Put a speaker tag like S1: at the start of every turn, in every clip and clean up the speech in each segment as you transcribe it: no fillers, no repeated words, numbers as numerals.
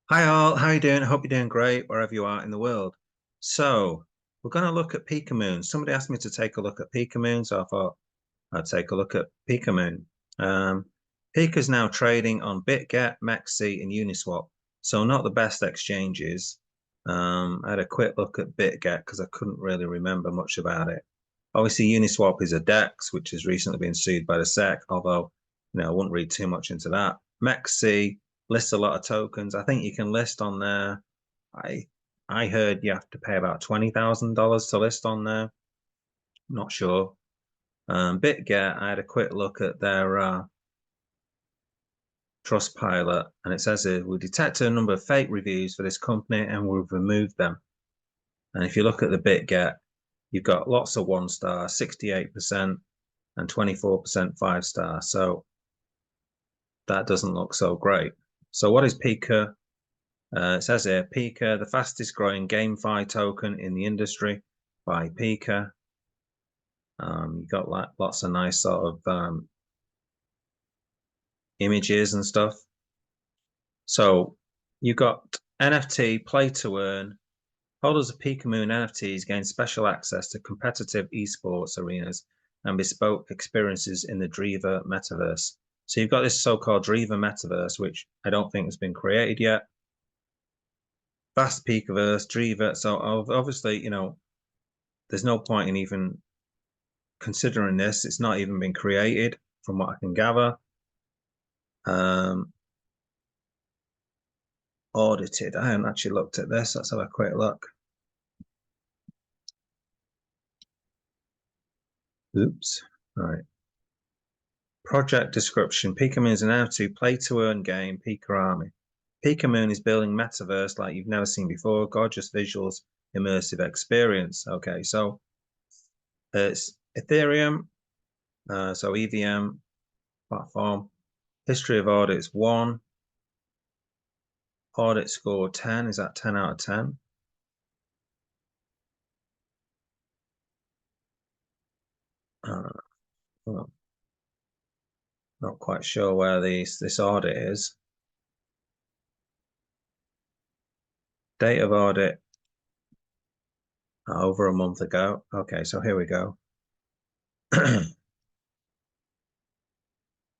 S1: Hi all, how you doing? I hope you're doing great wherever you are in the world. So we're going to look at Pikamoon. Somebody asked me to take a look at Pikamoon, so I thought I'd take a look at Pikamoon. Um, Pika's now trading on BitGet, Mexi, and Uniswap, so not the best exchanges. I had a quick look at BitGet because I couldn't really remember much about it. Obviously, Uniswap is a DEX, which has recently been sued by the SEC, although I wouldn't read too much into that. Mexi lists a lot of tokens. I think you can list on there. I I heard you have to pay about $20,000 to list on there. Not sure. BitGet, I had a quick look at their Trustpilot, and it says here, we detected a number of fake reviews for this company and we've removed them. And if you look at the BitGet, you've got lots of 1 star, 68%, and 24% 5 star. So that doesn't look so great. So what is PIKA? It says here, PIKA, the fastest growing GameFi token in the industry by PIKA. You got lots of nice sort of images and stuff. So you got NFT play to earn. Holders of Pikamoon NFTs gain special access to competitive esports arenas and bespoke experiences in the Driva metaverse. So you've got this so-called Driva metaverse, which I don't think has been created yet. Vast Pikaverse, Driva. So obviously, there's no point in even considering this. It's not even been created, from what I can gather. Audited. I haven't actually looked at this. Let's have a quick look. Oops. All right. Project description. Pikamoon is an NFT play-to-earn game, Pika Army. Pikamoon is building metaverse like you've never seen before. Gorgeous visuals, immersive experience. Okay, so it's Ethereum, so EVM platform. History of audits 1. Audit score 10. Is that 10 out of 10? Well, not quite sure where this audit is. Date of audit over a month ago. Okay, so here we go.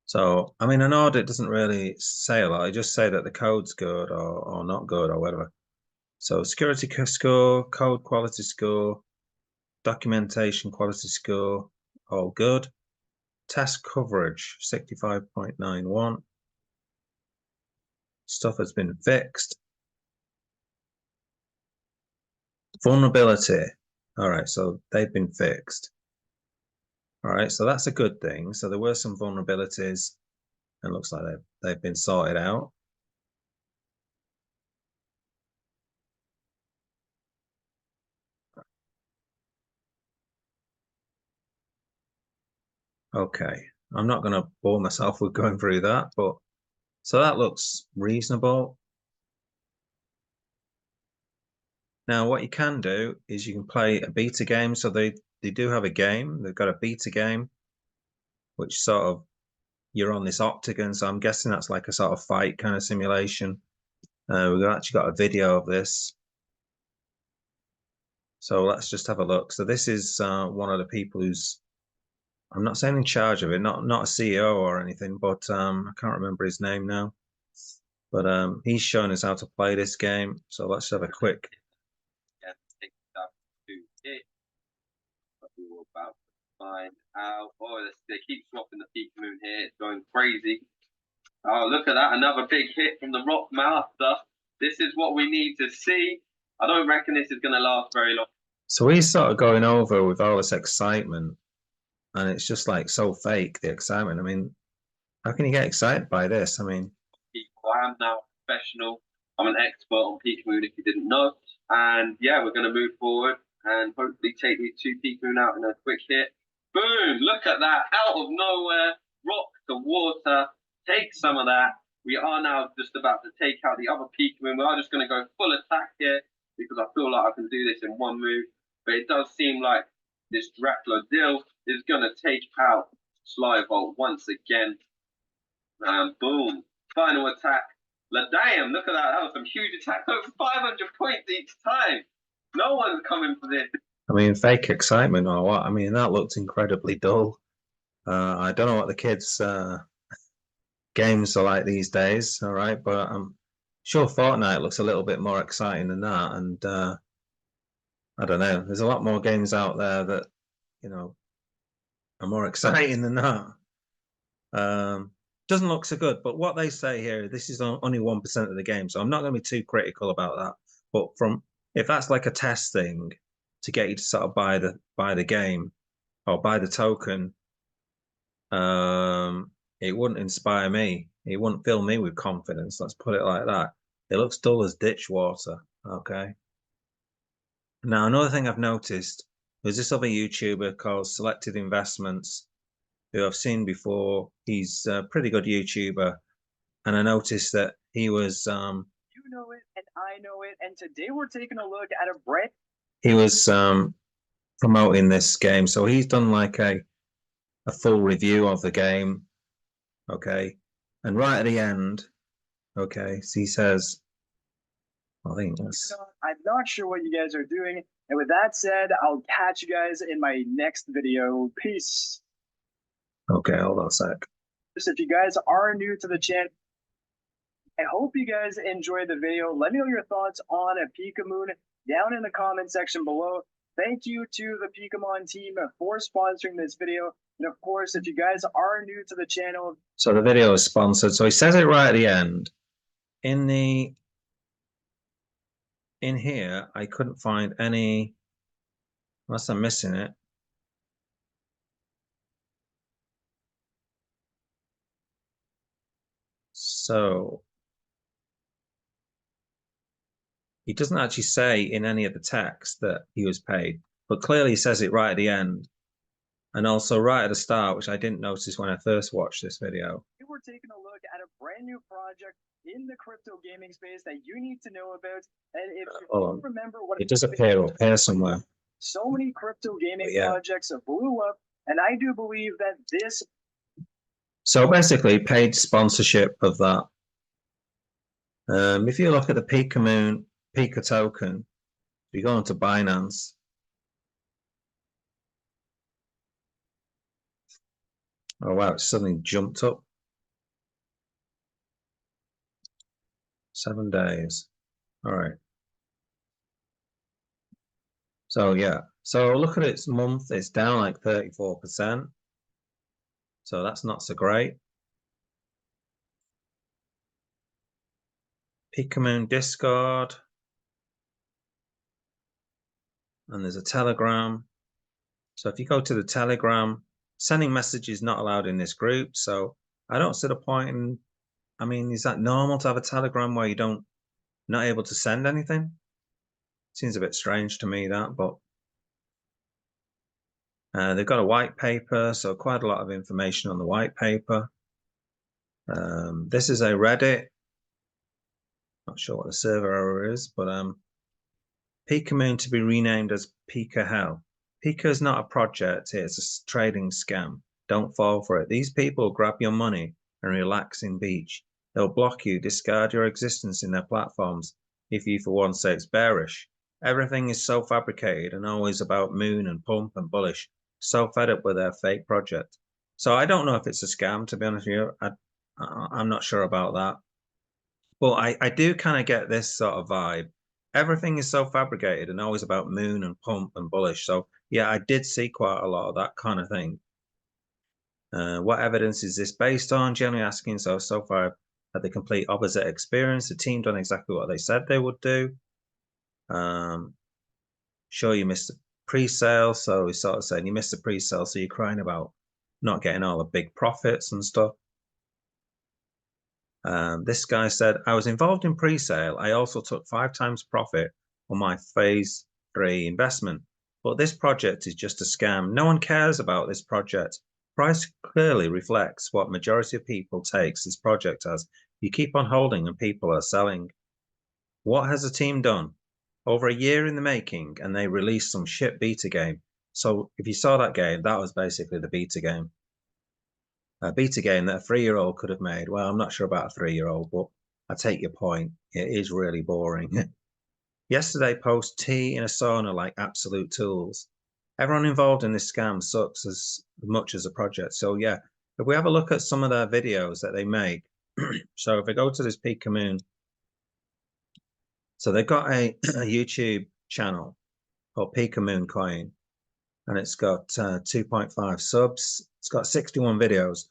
S1: So, I mean, an audit doesn't really say a lot. It just say that the code's good or not good or whatever. So security score, code quality score, documentation quality score, all good. Test coverage, 65.91. Stuff has been fixed. Vulnerability. All right, so they've been fixed. All right, so that's a good thing. So there were some vulnerabilities and looks like they've been sorted out. Okay, I'm not going to bore myself with going through that, but so that looks reasonable. Now, what you can do is you can play a beta game. So they do have a game. They've got a beta game, which sort of you're on this octagon. So I'm guessing that's like a sort of fight kind of simulation. We've actually got a video of this. So let's just have a look. So this is one of the people who's, I'm not saying in charge of it, not a CEO or anything, but I can't remember his name now. But he's showing us how to play this game. So let's have a quick.
S2: About to find out. Oh, they keep swapping the Pikamoon here. It's going crazy. Oh, look at that. Another big hit from the Rock Master. This is what we need to see. I don't reckon this is going to last very long.
S1: So he's sort of going over with all this excitement, and it's just like so fake, the excitement. I mean, how can you get excited by this? I mean,
S2: I am now a professional. I'm an expert on Pikamoon if you didn't know. And yeah, we're going to move forward and hopefully take these two Pikamoon out in a quick hit. Boom! Look at that. Out of nowhere, rock to water. Take some of that. We are now just about to take out the other Pikamoon. We are just going to go full attack here because I feel like I can do this in one move. But it does seem like this Dracula Dill is going to take out Slyvolt once again. And boom. Final attack. Damn, look at that. That was some huge attack. Over 500 points each time. No one's coming for this.
S1: I mean, fake excitement or what? I mean, that looked incredibly dull. I don't know what the kids' games are like these days, all right, but I'm sure Fortnite looks a little bit more exciting than that. And I don't know, there's a lot more games out there that, you know, are more exciting than that. Doesn't look so good, but what they say here, this is only 1% of the game, so I'm not going to be too critical about that. But if that's like a test thing to get you to sort of buy the game or buy the token, it wouldn't inspire me. It wouldn't fill me with confidence. Let's put it like that. It looks dull as ditch water. Okay. Now, another thing I've noticed was this other YouTuber called Selected Investments, who I've seen before. He's a pretty good YouTuber. And I noticed that he was
S3: you know it and I know it, and today we're taking a look at a brand.
S1: He was promoting this game. So he's done like a full review of the game. Okay. And right at the end, okay, so he says, I think that's.
S3: I'm not sure what you guys are doing. And with that said, I'll catch you guys in my next video. Peace.
S1: Okay, hold on a sec.
S3: If you guys are new to the channel, I hope you guys enjoyed the video. Let me know your thoughts on a Pikamoon down in the comment section below. Thank you to the Pikamoon team for sponsoring this video. And of course, if you guys are new to the channel.
S1: So the video is sponsored. So he says it right at the end. In here, I couldn't find any, unless I'm missing it. So he doesn't actually say in any of the text that he was paid, but clearly he says it right at the end. And also right at the start, which I didn't notice when I first watched this video.
S3: We're taking a look at a brand new project in the crypto gaming space that you need to know about. And if you remember what
S1: it does appear up here somewhere.
S3: So many crypto gaming projects blew up, and I do believe that this.
S1: So basically, paid sponsorship of that. If you look at the Pikamoon PIKA token, you go into Binance. Oh wow, it suddenly jumped up. 7 days. All right. So yeah, so look at its month, it's down like 34%. So that's not so great. Pikamoon Discord. And there's a Telegram. So if you go to the Telegram, sending messages not allowed in this group. So I don't see the point in, I mean, is that normal to have a Telegram where you not able to send anything? Seems a bit strange to me, that, but they've got a white paper, so quite a lot of information on the white paper. This is a Reddit. Not sure what the server error is, but Pikamoon to be renamed as Pika Hell. Pika is not a project, it's a trading scam. Don't fall for it. These people grab your money and relax in beach. They'll block you, discard your existence in their platforms if you for one say it's bearish. Everything is so fabricated and always about moon and pump and bullish. So fed up with their fake project. So I don't know if it's a scam, to be honest with you. I'm not sure about that. But I do kind of get this sort of vibe. Everything is so fabricated and always about moon and pump and bullish. So yeah, I did see quite a lot of that kind of thing. What evidence is this based on? Generally asking, so far I've had the complete opposite experience. The team done exactly what they said they would do. Sure, you missed the pre-sale. So he's sort of saying you missed the pre-sale, so you're crying about not getting all the big profits and stuff. This guy said, I was involved in pre-sale. I also took 5 times profit on my phase 3 investment. But this project is just a scam. No one cares about this project. Price clearly reflects what majority of people takes this project as. You keep on holding and people are selling. What has the team done? Over a year in the making, and they released some shit beta game. So if you saw that game, that was basically the beta game. A beta game that a 3-year-old could have made. Well, I'm not sure about a 3-year-old, but I take your point. It is really boring. Yesterday post tea in a sauna like absolute tools. Everyone involved in this scam sucks as much as a project. So yeah, if we have a look at some of their videos that they make. So if I go to this Pikamoon, so they've got a YouTube channel called Pikamoon Coin, and it's got 2.5 subs. It's got 61 videos.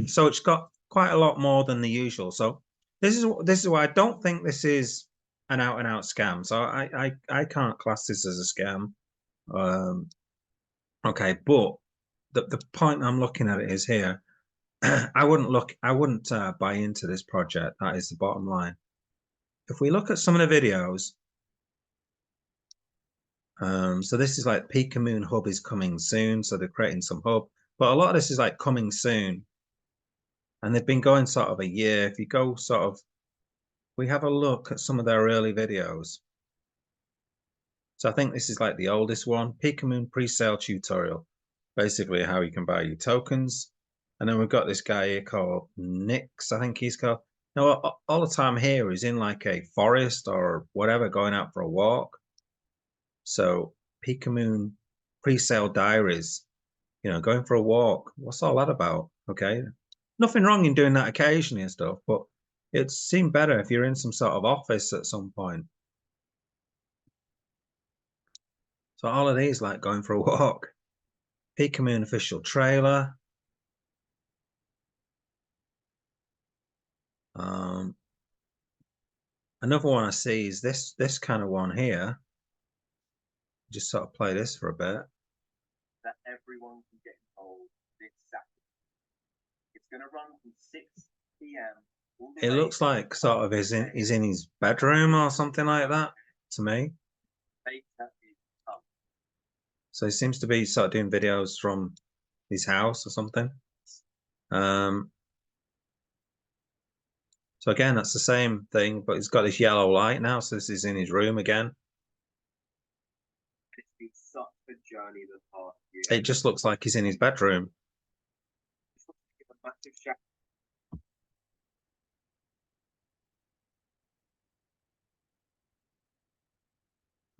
S1: So it's got quite a lot more than the usual. So this is why I don't think this is an out and out scam. So I can't class this as a scam. Okay, but the point I'm looking at it is here. I wouldn't buy into this project. That is the bottom line. If we look at some of the videos, so this is like Pikamoon Hub is coming soon. So they're creating some hub, but a lot of this is like coming soon. And they've been going sort of a year. If you go sort of, we have a look at some of their early videos. So I think this is like the oldest one, Pikamoon pre-sale tutorial, basically how you can buy your tokens. And then we've got this guy here called Nix, I think he's called. Now, all the time here is in like a forest or whatever, going out for a walk. So Pikamoon pre-sale diaries, you know, going for a walk. What's all that about? Okay. Nothing wrong in doing that occasionally and stuff, but it seemed better if you're in some sort of office at some point. So all of these like going for a walk. Pikamoon official trailer. Another one I see is this kind of one here. Just sort of play this for a bit.
S4: That everyone can get involved this Saturday. It's going to run from 6 p.m.
S1: It looks like sort of he's in his bedroom or something like that to me. So he seems to be sort of doing videos from his house or something. So again, that's the same thing, but he's got this yellow light now. So this is in his room again.
S4: It's been such a journey the past year.
S1: It just looks like he's in his bedroom.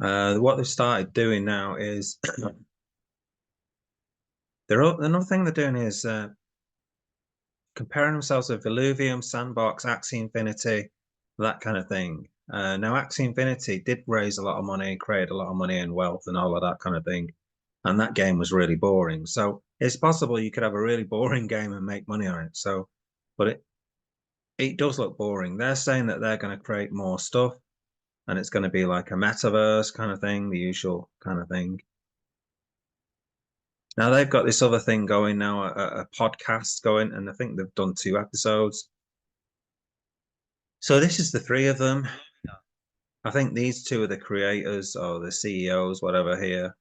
S1: What they've started doing now is another thing they're doing is comparing themselves with Illuvium, Sandbox, Axie Infinity, that kind of thing. Now, Axie Infinity did raise a lot of money, create a lot of money and wealth and all of that kind of thing. And that game was really boring. So it's possible you could have a really boring game and make money on it. So, but it does look boring. They're saying that they're going to create more stuff and it's going to be like a metaverse kind of thing, the usual kind of thing. Now they've got this other thing going now, a podcast going, and I think they've done 2 episodes. So this is the 3 of them. I think these 2 are the creators or the CEOs, whatever here.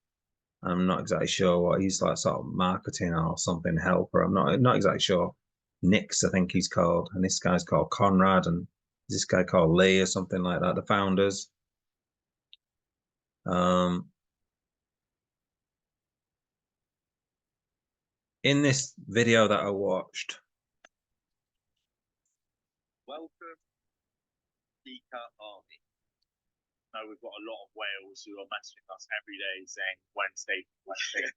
S1: I'm not exactly sure what he's like, sort of marketing or something helper. I'm not exactly sure. Nix, I think he's called, and this guy's called Conrad, and this guy called Lee or something like that. The founders. In this video that I watched.
S4: Welcome, PIKA Army. Now we've got a lot of whales who are messaging us every day saying Wednesday, Wednesday,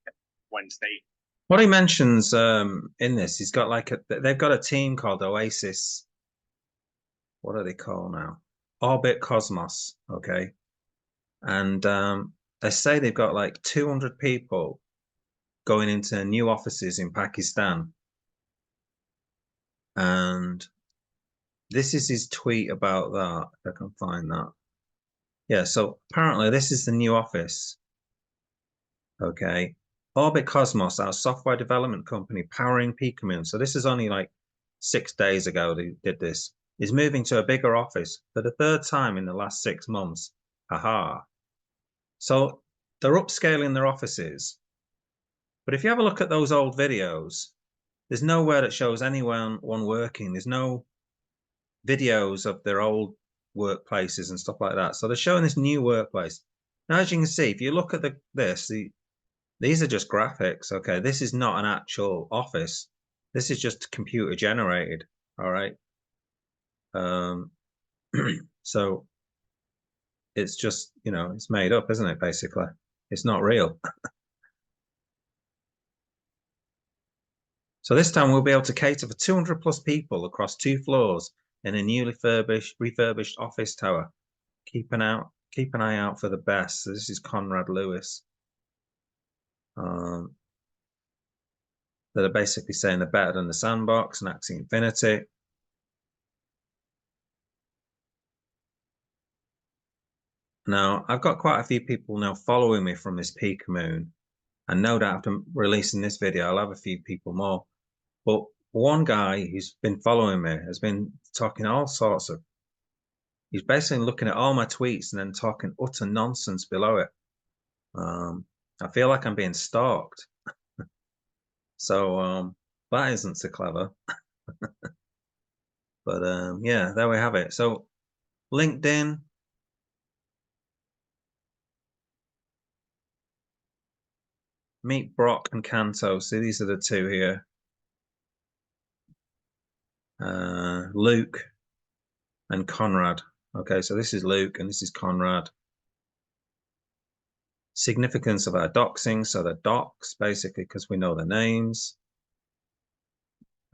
S4: Wednesday.
S1: What he mentions in this, he's got like they've got a team called Oasis. What are they called now? Orbit Cosmos. Okay, and they say they've got like 200 people going into new offices in Pakistan. And this is his tweet about that, if I can find that. Yeah, so apparently this is the new office. Okay. Orbit Cosmos, our software development company powering Pikamoon. So this is only like 6 days ago they did this. Is moving to a bigger office for the 3rd time in the last 6 months. Haha. So they're upscaling their offices. But if you have a look at those old videos, there's nowhere that shows anyone working. There's no videos of their old workplaces and stuff like that. So they're showing this new workplace. Now, as you can see, if you look at these are just graphics. Okay, this is not an actual office. This is just computer generated. All right. So it's just, you know, it's made up, isn't it? Basically, it's not real. So this time we'll be able to cater for 200 plus people across 2 floors in a newly refurbished office tower. Keep an eye out for the best. So this is Conrad Lewis. That are basically saying they're better than the Sandbox and Axie Infinity. Now, I've got quite a few people now following me from this Pikamoon, and no doubt after releasing this video, I'll have a few people more. But one guy who's been following me has been talking all sorts of, he's basically looking at all my tweets and then talking utter nonsense below it. I feel like I'm being stalked. So that isn't so clever. But yeah, there we have it. So LinkedIn, meet Brock and Kanto. So these are the two here. Luke and Conrad. Okay, so this is Luke and this is Conrad. Significance of our doxing. So the docs, basically, because we know the names.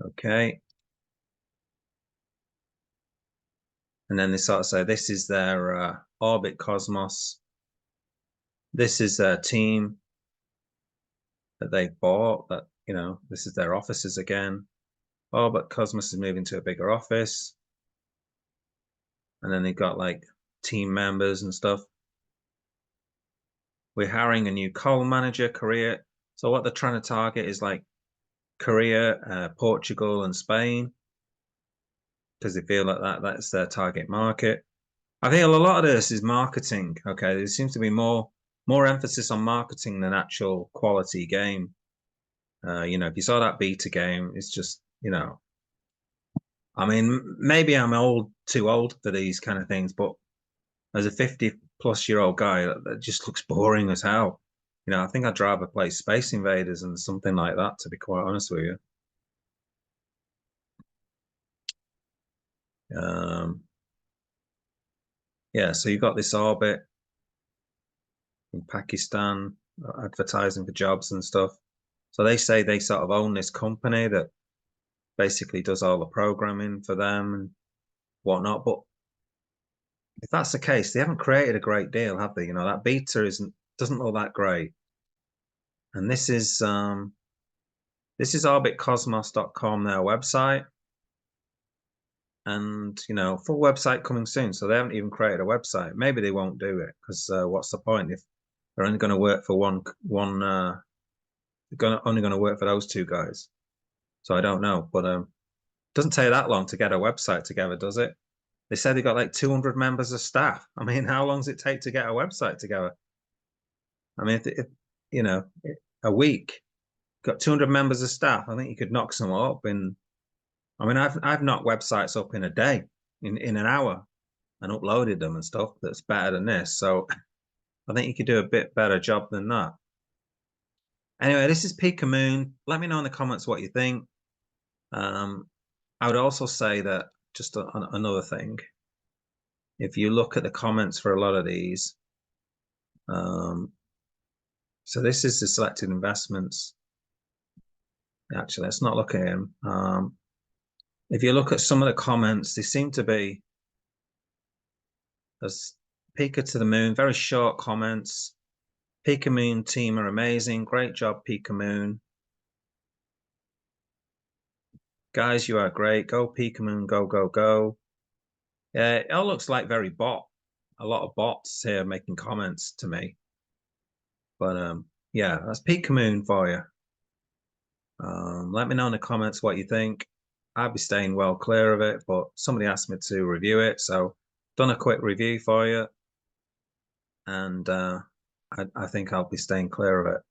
S1: Okay. And then they sort of say this is their Orbit Cosmos. This is their team that they bought. That, you know, this is their offices again. Orbit Cosmos is moving to a bigger office. And then they've got like team members and stuff. We're hiring a new coal manager, Korea. So what they're trying to target is like Korea, Portugal, and Spain, because they feel like that's their target market. I think a lot of this is marketing. Okay, there seems to be more emphasis on marketing than actual quality game. You know, if you saw that beta game, it's just, you know, I mean, maybe I'm too old for these kind of things, but as a 50-plus-year-old guy, that just looks boring as hell. You know, I think I'd rather play Space Invaders and something like that, to be quite honest with you. Yeah, so you've got this Orbit in Pakistan advertising for jobs and stuff. So they say they sort of own this company that basically does all the programming for them and whatnot. But if that's the case, they haven't created a great deal, have they? You know, that beta doesn't look that great. And this is orbitcosmos.com, their website. And, you know, full website coming soon. So they haven't even created a website. Maybe they won't do it because what's the point if they're only going to work for only going to work for those two guys? So I don't know, but it doesn't take that long to get a website together, does it? They said they got like 200 members of staff. I mean, how long does it take to get a website together? I mean, if you know, a week, got 200 members of staff, I think you could knock some up in. I mean, I've knocked websites up in a day, in an hour, and uploaded them and stuff. That's better than this. So I think you could do a bit better job than that. Anyway, this is Pikamoon. Let me know in the comments what you think. I would also say that just another thing. If you look at the comments for a lot of these, so this is the selected investments. Actually, let's not look at him. If you look at some of the comments, they seem to be as Pika to the moon, very short comments. Pikamoon team are amazing. Great job, Pikamoon. Guys, you are great. Go Pikamoon, go, go, go. Yeah, it all looks like very a lot of bots here making comments to me. But yeah, that's Pikamoon for you. Let me know in the comments what you think. I'll be staying well clear of it, but somebody asked me to review it, so done a quick review for you. And I think I'll be staying clear of it.